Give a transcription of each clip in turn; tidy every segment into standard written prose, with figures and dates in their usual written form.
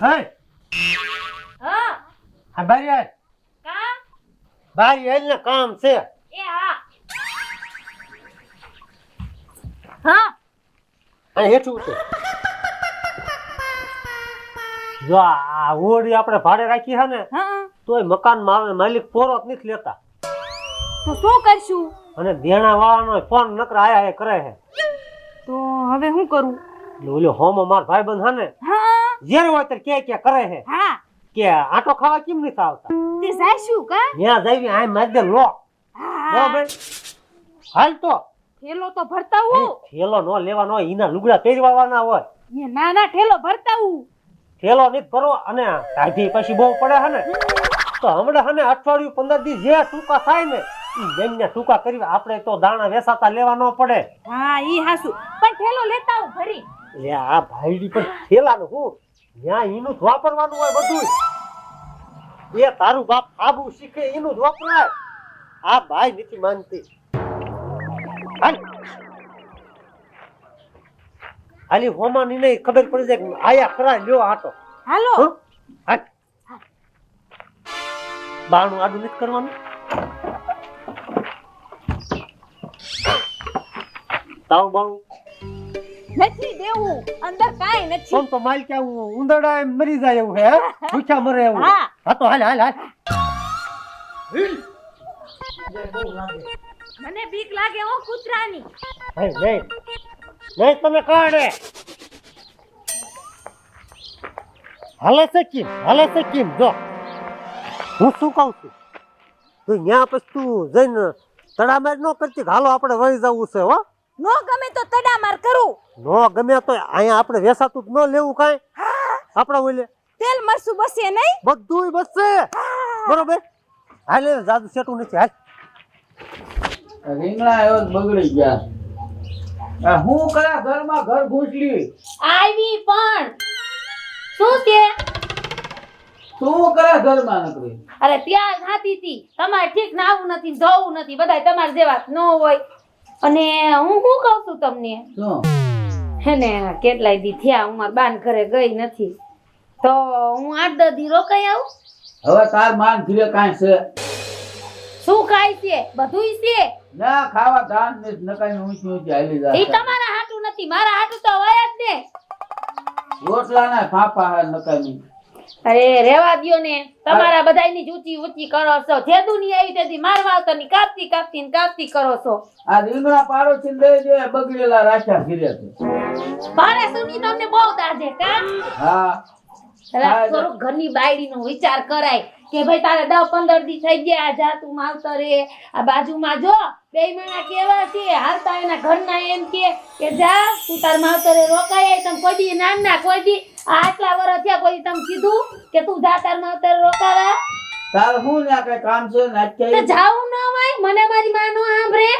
હે હા આ બારી આય કા બારી આય ને કામ છે એ હા હા અને હેઠું ઉતર જો આ ઓડી આપણે ભાડે રાખી છે ને હા તોય મકાન માલિક પોરો જ નથી લેતા તો શું કરશું અને દેણા વાળાનો ફોન નકર આયા કરે છે તો હવે શું કરું ઓલો હોમો માર ભાઈબંધ છે ને હા જ્યારે હોય ત્યારે કે કરે છે હા કે આટો ખાવા કેમ નથી આવતા તે જાઈશું કા ત્યાં જઈ આ માજે લો બરાબર હાલ તો ઠેલો તો ભરતા હું થેલો નો લેવાનો હોય ઈના લુગડા પહેરવાના હોય એ નાના ઠેલો ભરતા હું થેલો નથી ભરવો અને કાઢી પછી બહુ પડે છે ને તો હમણાં છે ને અઠવાડિયું 15 દી જે ટૂંકા થાય ને ઈ જઈને ટૂંકા કરી આપણે તો દાણા વેસાતા લેવા ન પડે હા ઈ હાસુ પણ ઠેલો લેતા હું ભરી એટલે આ ભાઈડી પણ થેલાનું હું ત્યાં એનું જ વાપરવાનું હોય બધું એ તારું બાપ આબુ શીખે એનું જ વપરાય આ ભાઈ નથી માનતી હાલ હાલી હોમાની નહીં ખબર પડી જાય કે આયા ખરા લ્યો આટો હાલો હં? હાલ બાણું આડું નથી કરવાનું તાવ બાણું નથી દેવું અંદર કાઈ નથી કોણ તો માલ કે ઉંદરડા એમ મરી જાય એવું હે ભૂખ્યા મરે એવું હા. હા તો હાલ હાલ હાલ મને બીક લાગે ઓ કૂતરાની નહીં નહીં તમે કાઢે હાલે છે કેમ જો હું શું કહું છું તું ન્યા પછી તું જઈને તડામાર ન કરતી કે હાલો આપણે વહી જવું છે હો નો ગમે તો તડામાર કરું નો ગમે તો અહીંયા આપણે વેસાતું જ ન લેવું કાંઈ આપણે ઓલે તેલ મરસું બસે નહીં બધુંય બસશે બરોબર હાલે જાદુ સેટું નથી હાલ રીંગણા એવો જ બગડી ગયા આ હું કરે ઘરમાં ઘર ઘૂંસલી આવી પણ શું છે શું કરે ઘરમાં નકરી અરે ત્યાં ખાતી હતી તમારે ઠીક ના આવું નથી જવું નથી બધાય તમારે જેવા ન હોય અને હું શું કહું છું તમને શું હે ને કેટલાય દી થયા હું મારા બાન ઘરે ગઈ નથી તો હું 8-10 દી રોકાઈ આવું હવે તાર માન ઘીરે કાંઈ છે શું ખાય છે બધુંય છે ના ખાવા ધાન ને નકાઈ ઊંચી ઊંચી હાલી એ જાય તમારા હાટું નથી મારા હાટું તો હોય જ ને રોટલા ના ફાફા હે નકાઈ અરે રેવા દ્યો ને તમારા બધાયની જ ઊંચી ઊંચી કરો છો જે દુનિયા આવી તેથી મારવા તો ની કાપતી કરો છો આ રીંગણા પાડો છે દઈ દે બગડેલા રાખ્યા ઘીરે છે મારે સુની તમને બહુ દાજે કા હા અલા થોડું ઘરની બાયડીનો વિચાર કરાય કે ભાઈ તારે 10-15 દી થઈ ગયા જા તું માવતરે આ બાજુમાં જો બે મહિના કેવા છે હાલતા એના ઘરના એમ કે જા તું તાર માવતરે રોકાય તમ કોઈ દી નાના કોઈ દી આટલા વર્ષ થયા કોઈ તમ કીધું કે તું જા તાર માવતરે રોકાવા તાર હું ને કઈ કામ છે ને તો અત્યારે જાવું ન હોય મને મારી માનો સાંભળે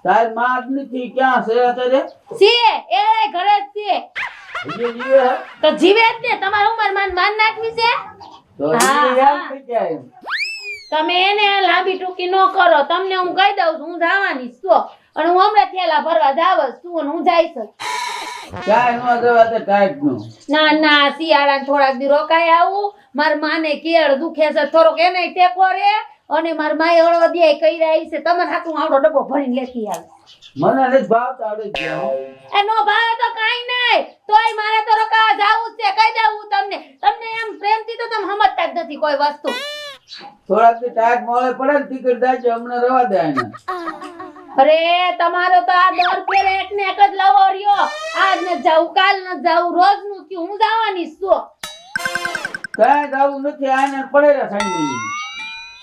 તાર માં જ નથી ક્યાં છે અત્યારે છે એ ઘરે જ છે હજી જીવે હે? તો જીવે જ ને તમારે ઉંમર માન નાખવી છે તો હા, હજી યાદ હા. થઈ ગયા એમ. તમે એને લાંબી ટૂંકી ન કરો તમને હું કહી દઉં છું હું જવાની છું અને હું હમણાં થેલા ભરવા જાવ છું અને હું જઈશ જ. ક્યાંય નો જવા તે ટાઈટ નું ના શિયાળા થોડાક દી રોકાઈ આવું મારા માને કેળ દુખે છે થોડોક એને ટેકો રે અને મારા માએ હળવદિયા કહી રહી છે તમારે હાથું આવડો ડબ્બો ભરીને લેતી આવે મને નથી ભાવતા આવડે ગયા હો. એ નો ભાવે તો કાઈ નહીં તોય મારે તો રોકાવા જાવું જ છે કહી દઉં તમને એમ પ્રેમથી તો તમે સમજતા જ નથી કોઈ વસ્તુ થોડાક દી ટાઈટ મોળે પડે ને ટિકિટ થાય છે અમને રવા દે એને અરે તમારો તો આ દર ફેરે એક ને એક જ લવો રહ્યો આજ ન જાવું કાલ ન જાવું રોજ નું થયું હું જવાની છું કાંઈ જાવું નથી આને પડે રે સાંઈ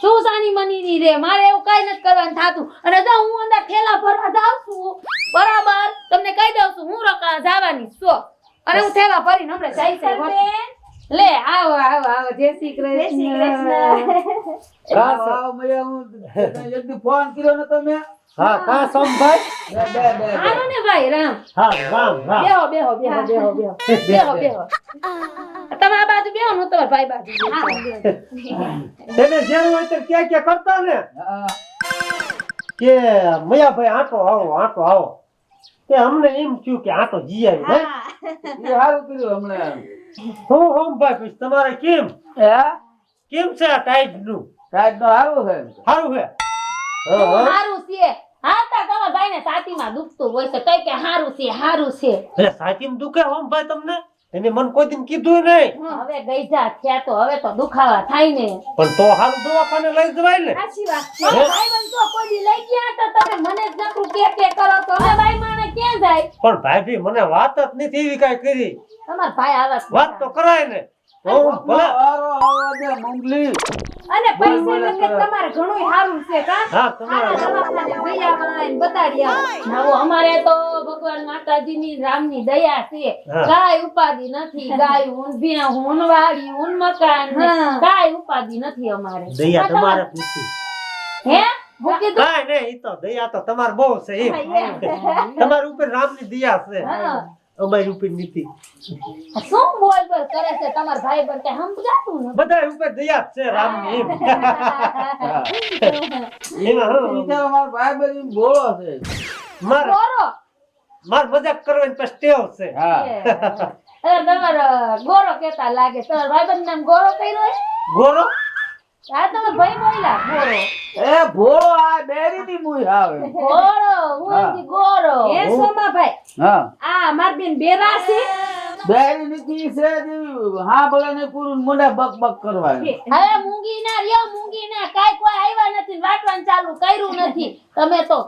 શું સાની મની ની રે મારે એવું કઈ નથી કરવાનું થાતું અને જો હું અંદર થેલા ભરવા જાઉં છું બરાબર તમને કહી દઉં છું હું રોકા જવાની છું અને હું થેલા ભરીને હમણાં જાય છે લે આવો જય શ્રી કૃષ્ણ આવ મેં હું એક દી ફોન કર્યો ને તમે હા કા સોમભાઈ બે હાલો ને ભાઈ રામ હા રામ બેહો તમે આ બાજુ બેહો હું તમારા ભાઈ બાજુ તેને જેવું હોય તો ક્યાં કરતા ને હા કે મયાભાઈ આટો આવો તે અમને એમ થયું કે આટો જી આવી એ સારું કર્યું હમણાં હું ભાઈ પછી તમારે કેમ છે આ ટાઈટ નું સાહેબ નો સારું છે સારું છે હા, હા. હારું છે હાતા તમારા ભાઈને છાતીમાં દુખતું હોય છે તોય કે હારું છે એટલે સાચીમાં દુખે હોમ ભાઈ તમને એને મન કોઈ દિન કીધું નહીં હવે ગઈજા થયા તો હવે તો દુખાવા થાય ને પણ તો હારું દવાખાને લઈ જવાય ને સાચી વાત મારા ભાઈબંધ તો કોઈ દી લઈ ગયા તો તમે મને જ નકરું કે કરો તો હવે ભાઈ માણે ક્યાં જાય પણ ભાઈ મને વાત જ નથી એવી કાંઈ કરી તમારા ભાઈ આવા વાત તો કરાય ને તો ભલે મુંગલી અને બોલ, બોલ, પૈસા કરો. તમારે ઘણું સારું છે કા હા તમારે દવાખાને ગયા વાળાને બતાડી આવો નવો અમારે તો ભગવાન માતાજીની રામની દયા છે હા. કાંઈ ઉપાધિ નથી ગાય ઊંધી ઊનવાડી ઊન મકાન ને હા. કાંઈ ઉપાધિ નથી અમારે દયા આ તમારે પૂછી હે હું કીધું કાંઈ નહીં ઈ તો દયા તો તમારે બહુ છે એમ તમારી ઉપર રામની દયા છે હા. અમારી ઉપર નથી શું બોલ બોલ કરે છે તમાર ભાઈ બન કે સમજાતું નથી બધા ઉપર દયા જ છે રામની એમ એમાં હા, મારો ભાઈ બધી બોલો છે માર ગોરો માર મજાક કરવાની પછી ટેવ છે હા અરે તમારો ગોરો કેતા લાગે તમાર ભાઈ બન નામ ગોરો કર્યો હે ગોરો આ તમાર ભાઈ બોલ્યા ગોરો એ ભોળો આ બેરી ની મુઈ આવે ગોરો હું ગોરો એ સોમાભાઈ હા આ માર બેન બેરા છે બેરી નીતિ છે જેવી હા ભલે ને પૂરું મોઢા બક બક કરવાની હવે મૂંગી ના રહ્યો મૂંગી ના કાઈ કોઈ આવ્યા નથી ને વાટવાનું ચાલુ કર્યું નથી તમે તો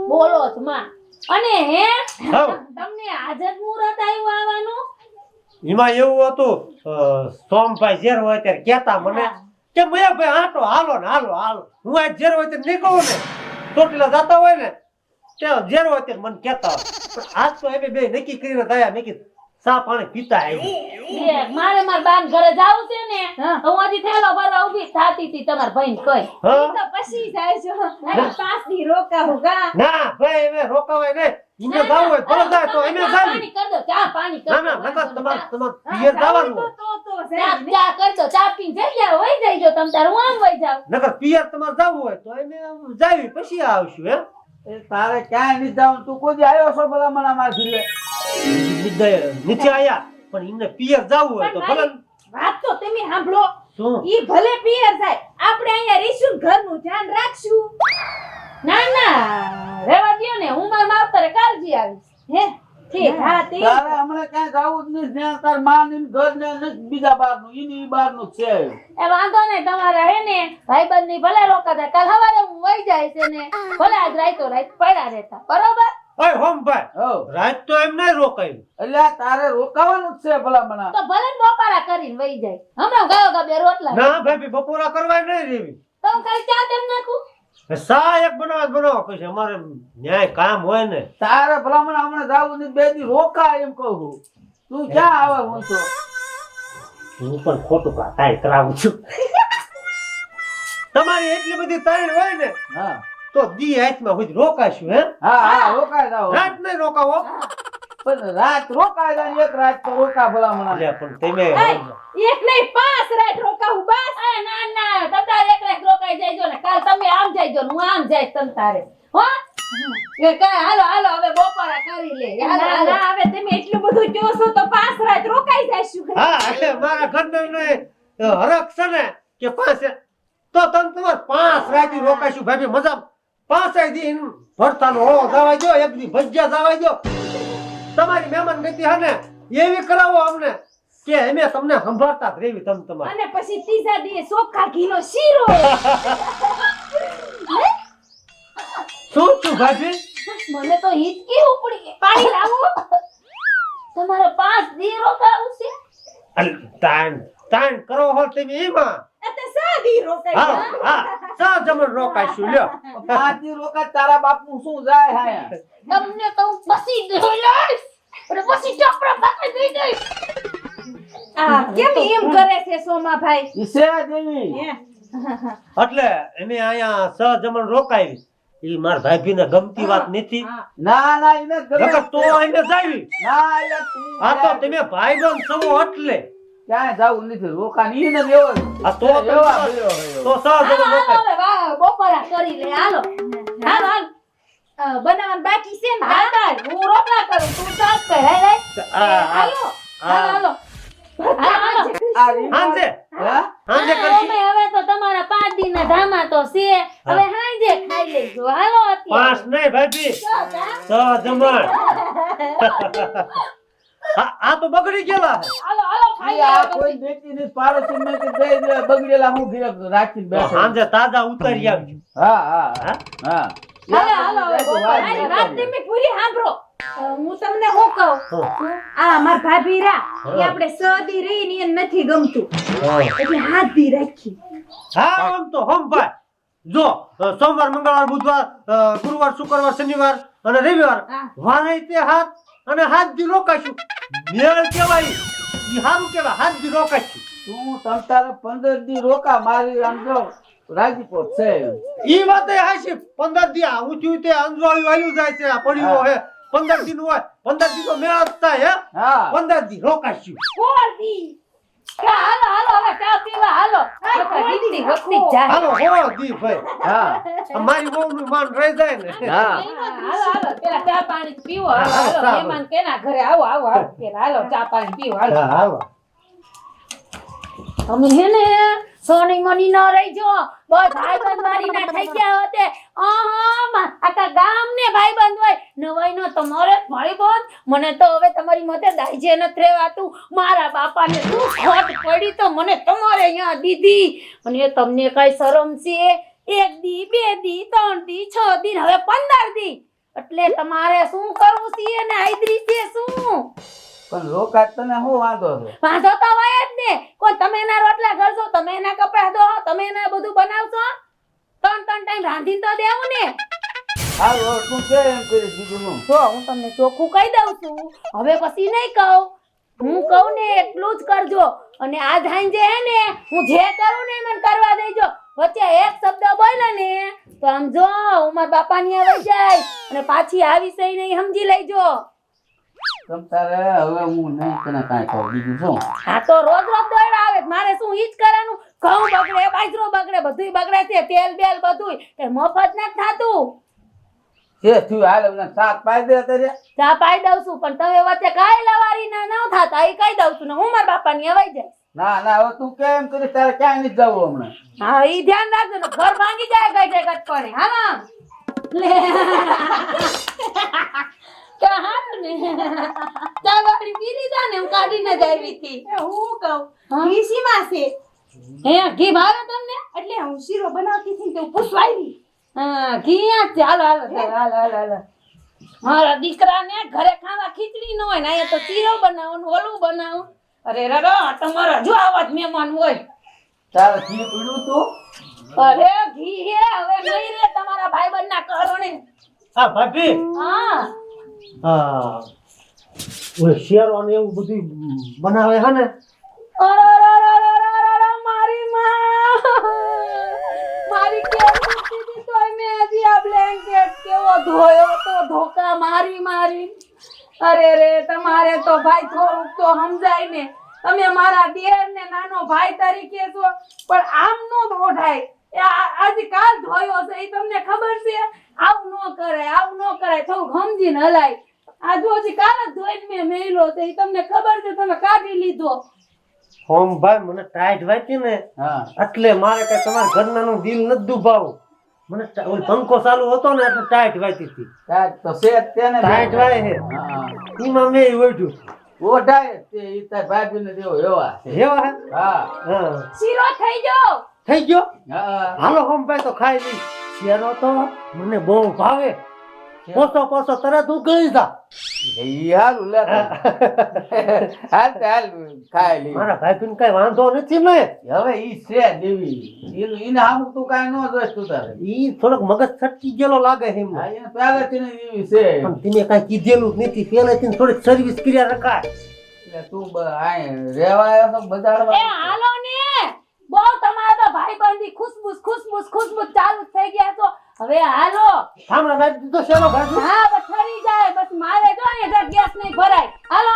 બોલો જ માં અને હે હા. તમને આઝાદ મુહૂર્ત આવ્યું આવવાનું એમાં એવું હતું સોમભાઈ ઝેર હોય ત્યારે કહેતા મને કે મયાભાઈ આટો હાલો ને હાલો હાલો હું આ ઝેર હોય ત્યારે નીકળું ને ચોટીલા જતા હોય ને ત્યાં ઝેર હોય ત્યારે મને કહેતા હોય પણ આજ તો એમે બે નક્કી કરીને ગયા મેં કીધું ચા પાણી પીતા આવી મારે માર બાન ઘરે જાવું છે ને હા. તો હું હજી થેલો ભરવા ઊભી થાતી હતી તમાર ભાઈને કઈ હા તો પછી જાય છો અને 5 દી રોકાવું કા ના ભાઈ એમે રોકાવાય ને એને જાવું હોય ભલે જાય તો એને જાય પાણી કર દો ચા પાણી કર ના દો. ના નકર તમારે પિયર જવાનું હોય. તો ચા જાય ચા કર દો ચા પીને જઈ જાવ વઈ જઈજો તમ તાર હું આમ વઈ જાવ નકર પિયર તમારે જવું હોય તો એને જાવી પછી આવશું એમ એ તારે ક્યાંય નહીં જવાનું તું કોઈ દી આવ્યો છો ભલા મને મારથી લે નીચે આયા પણ એમને પિયર જવું હોય તો ભલે વાત તો તમે સાંભળો શું ઈ ભલે પિયર જાય આપણે અહીંયા રહીશું ઘરનું ધ્યાન રાખશું ના ના રેવા દ્યો ને હું માર માવતરે કાલજી આવીશ હે ઠીક હા તે તારે હમણાં ક્યાંય જવું જ નહીં જ્યાં તાર માં ની ઘર ને નથી બીજા બારનું ઈ બારનું જ છે એ વાંધો નહીં તમારે હે ને ભાઈબંધ ની ભલે રોકાતા કાલ સવારે હું વઈ જાય છે ને ભલે આજ રાઈતો રાઈત પડ્યા રહેતા બરોબર ઓય હોમભાઈ હો રાત તો એમ નહીં રોકાયું એટલે આ તારે રોકાવાનું જ છે ભલા મને તો ભલે ને બપારા કરીને વઈ જાય હમણાં ગયો ગા બે રોટલા ના ભાઈ બપોરા કરવા નહીં રેવી તો હું કાલ ચા તેમ નાખું સા એક બનાવો પછી અમારે ન્યાય કામ હોય ને તારે ભલા મને હમણાં જવું નહીં બે દી રોકા એમ કહું છું. તું ક્યાં આવે હું તો હું પણ ખોટું કાંઈ કરાવું છું તમારી એટલી બધી તાણ હોય ને હા તો દી હાથમાં હોય રોકાશું હે હા હા રોકાય જાવ રાત નહીં રોકાવો પણ રાત રોકાય જાય ને એક રાત તો રોકા ભલા મને એટલે પણ તમે એક નહીં 5 રાત રોકાવું બસ એ ના ના તમ તારે એક રાત રોકાઈ જાયજો ને કાલ તમે આમ જાયજો ને હું આમ જઈશ તમ તારે હો એ કાંઈ હાલો હાલો હવે બપોરા કરી લે હાલો ના હાલો ના હવે તમે એટલું બધું કહો છો તો 5 રાત રોકાઈ જઈશું હા એટલે મારા ઘરનો હરખ છે ને કે પાસે તો તમે તમારે 5 રાત રોકાશું ભાઈ મજા 5 દી ભરતાનો ઓળો જવા દો એક દી ભજીયા જવા દો તમારી મહેમાન ગતિ હે ને એવી કરાવો અમને કે અમે તમને સંભાળતા જ રેવી તમે તમારે અને પછી ત્રીજા દી ચોખ્ખા ઘીનો શીરો શું છું ભાભી મને તો હિચકી ઉપડી ગઈ પાણી લાવો તમારે 5 દી રોકાવું છે અલ તાણ તાણ કરો હો તમે એમાં એટલે સાદી રોકાઈ હા હા સા જમણ રોકાશું લ્યો 5 દી રોકા તારા બાપનું શું જાય હાયા તમને તો હું પછી જોઈ લઈશ અને પછી ચોપડા પાકે દઈ દઈશ આ કેમ એમ કરે છે સોમાભાઈ ઈસે દેવી હે એટલે અમે અહીંયા સહ જમણ રોકાવી ઈ માર ભાભીને ગમતી વાત નથી ના ના એને ગમે નકર તો એને જાવી ના યાર તું આ તો તમે ભાઈબંધ છો એટલે ક્યાંય જાવું નથી રોકા ની ને લેવો આ તો એવા ભર્યો હયો. તો સહ જમણ હાલો રોકાય હવે વાહ બપોરા કરી લે હાલો હાલો હાલો બનાવવાનું બાકી છે ને હા કાલ હું રોટલા કરું તું સાફ કર હે રે આ હાલો હાલો હાલો હાલો. આ રીંગણ- હાંજે હા? હાંજે હા, કરશી અમે હવે તો તમારા 5 દિનના ધામા તો છે. હવે હાંજે ખાઈ લેજો. હાલો અત્યારે. 5 નહીં ભાભી તો જમણ આ તો બગડી ગયેલા છે. હાલો ખાઈ ઈ આ લેજો. કોઈ બેટીને પાડોશી મેં કે દઈ દે, બગડેલા હું ઘરે રાખીને તો બેઠો. હાંજે તાજા ઉતારી આવજો. હા હા હા? હા હાલો જાય તો વાત મારી નહીં વાત કરવી. તમે પૂરી સાંભળો. હું તમને શું કહું હા. આ માર ભાભી રા એ હા. આપણે સદી રહી ને એને નથી ગમતું હા. એટલે હાથ ધી રાખી હા આમ તો હમ ભાઈ જો સોમવાર મંગળવાર બુધવાર ગુરુવાર શુક્રવાર શનિવાર અને રવિવાર હા. વારે તે હાથ અને હાથ દી રોકાશું મેળ કેવાય ઈ હારું કેવાય હાથ દી રોકાશું તું તમ તારે 15 દી રોકા, મારી આમ જો રાજીપો છે. ઈ વાતે હાશી 15 દી આ ઊંચું તે અંજવાળું વાલ્યું જાય છે આ પડ્યો હે 15 દી નું હોય 15 દી તો મેળ જ થાય હે હા 15 દી રોકાશું કોણ દી? હાલો હવે ચા પીવા હાલો. વીતી વખતી જાય. હાલો હો દી ભાઈ હા આ મારી વહુનું માન રહી જાય ને હા હાલો પેલા ચા પાણી પીવો. હાલો હા, હાલો સારું. મહેમાન કેના ઘરે આવો પેલા હાલો ચા પાણી પીવો હાલો. હા હાલો અમે હે ને સોની મની ન રહીજો. બોય ભાઈબંધ મારી ના થઈ ગયા હોતે. આખા ગામ ને ભાઈબંધ હોય નવાઈ નો તમારે જ ભાઈબંધ. મને તો હવે તમારી મતે દાઈજે નથી રહેવાતું. મારા બાપાને શું ખોટ પડી તો મને તમારે અહીંયા દીધી. અને તમને કઈ શરમ છે? 1 દી 2 દી 3 દી 6 દી હવે 15 દી એટલે તમારે શું કરવું છે ને આઈદરી છે શું? પણ રોકા તને શું વાંધો છે? વાંધો તો હોય જ ને. કોઈ તમે એના રોટલા ઘરજો, તમે એના કપડા ધોવો, તમે એના બધું બનાવશો. 3 ટાઈમ રાંધીને તો દેવું ને. હારું, હવે તું કે એમ કરી દીધું હું. જો હું તમને ચોખ્ખું કહી દઉં છું. હવે પછી નહીં કહું. હું કહું ને એટલું જ કરજો. અને આ ધાન જે હે ને હું જે કરું ને એ મને કરવા દેજો. વચ્ચે એક શબ્દ બોલે ને તો આમ જો હું મારા બાપાની આવી જાય અને પાછી આવી સહી નહીં સમજી લેજો. તમ તારે હવે હું નહીં તને કાંઈ કહું, બીજું શું? હા તો રોજ દોડવા આવે મારે શું ઈ જ કરવાનું? ઘઉં બગડે, બાજરો બગડે, બધુંય બગડે છે, તેલ બેલ બધુંય. તે મફત નથી થાતું. જે થયું હાલ હવે શાક પાઈ દે અત્યારે. ચા પાઈ દઉં છું પણ તમે વચ્ચે કાંઈ લવારી ના ન થાતા એ કહી દઉં છું ને હું મારા બાપાની અવાઈ જાય. ના ના હવે તું કેમ કરી, તારે ક્યાંય નથી જવું હમણાં. હા ઈ ધ્યાન રાખજો ને ઘર ભાંગી જાય ગઈ ગટકોણે. હા લે કે હારું ને ચા વાળી પી લીધા ને હું કાઢીને જ આવી હતી. હું કહું હા? ઘી શીમાં છે હે ઘી ભાવે તમને? એટલે હું શીરો બનાવતી હતી ને તો પૂછવા આવી હા ઘી આ જ છે. હાલો હાલો મારા દીકરાને ઘરે ખાવા ખીચડી ન હોય ને અહીંયા તો શીરો બનાવો ઓલું બનાવો. અરે રરો તમારા જો આવા જ મહેમાન હોય. તારે ઘી પીડ્યું તું? અરે ઘી હે હવે નહીં રે તમારા ભાઈબંધ ના કારણે. હા ભાભી હા હા ઓલે શેરો ને એવું બધું બનાવે હે ને અરરરરરરરરર, મારી માં મારી કેવી દીદી તોય મેં હજી આ બ્લેન્કેટ કેવો ધોયો તો ધોકા મારી. અરે રે તમારે તો ભાઈ થોડુંક તો સમજાય ને. તમે મારા દેર ને નાનો ભાઈ તરીકે છો પણ આમ નો ધોઢાય. આજે કાલ ધોયો છે એ તમને ખબર છે? આવું ન કરાય થોડુંક સમજીને હલાય. આ જો હજી કાલ જ ધોઈને મેં મેલ્યો છે એ તમને ખબર છે તમે કાઢી લીધો. હોમ ભાઈ મને ટાઈટ વાંચી ને હા એટલે મારે કઈ તમારા ઘરનાનું દિલ નથી દુભાવું. મને ઓલ પંખો ચાલુ હતો ને એટલે ટાઈટ વાંચી હતી. કાંઈક તો છે જ તેને. ટાઈટ વાય હે હા એમાં મેં ઓઢ્યું ઓઢાય તે ઈ તાર ભાભીને દેવો એવા છે. એવા હે હા હા શીરો થઈ ગયો. થઈ ગયો. હા હાલો હોમ ભાઈ તો ખાઈ લઈ. શેરો તો મને બહુ ભાવે. પોસો તરત હું ગઈ જા. ઈ હારું લે હાલ તે હાલ ખાઈ લી. મારા ભાઈ કઈ વાંધો નથી ને. હવે ઈ છે દેવી ઈને હામું તું કાંઈ ન જોઈશ તું તારે. ઈ થોડોક મગજ છટકી ગયેલો લાગે છે એમને. હા એને પહેલેથી ને એવી છે. પણ તમે કઈ કીધેલું જ નથી. પહેલેથી થોડીક સર્વિસ કર્યા રખાય. એટલે તું આય રેવા આવ્યો તો બજાડવા. એ હાલો ને બહુ તમારા તો ભાઈબંધી ખુશબુશ ચાલુ જ થઈ ગયા છો. હવે હાલો. સામણા નાખી દીધો શેનો ભાઈ. હા બસ ઠરી જાય બસ મારે જો અહીંયા ગેસ નહીં ભરાય. હાલો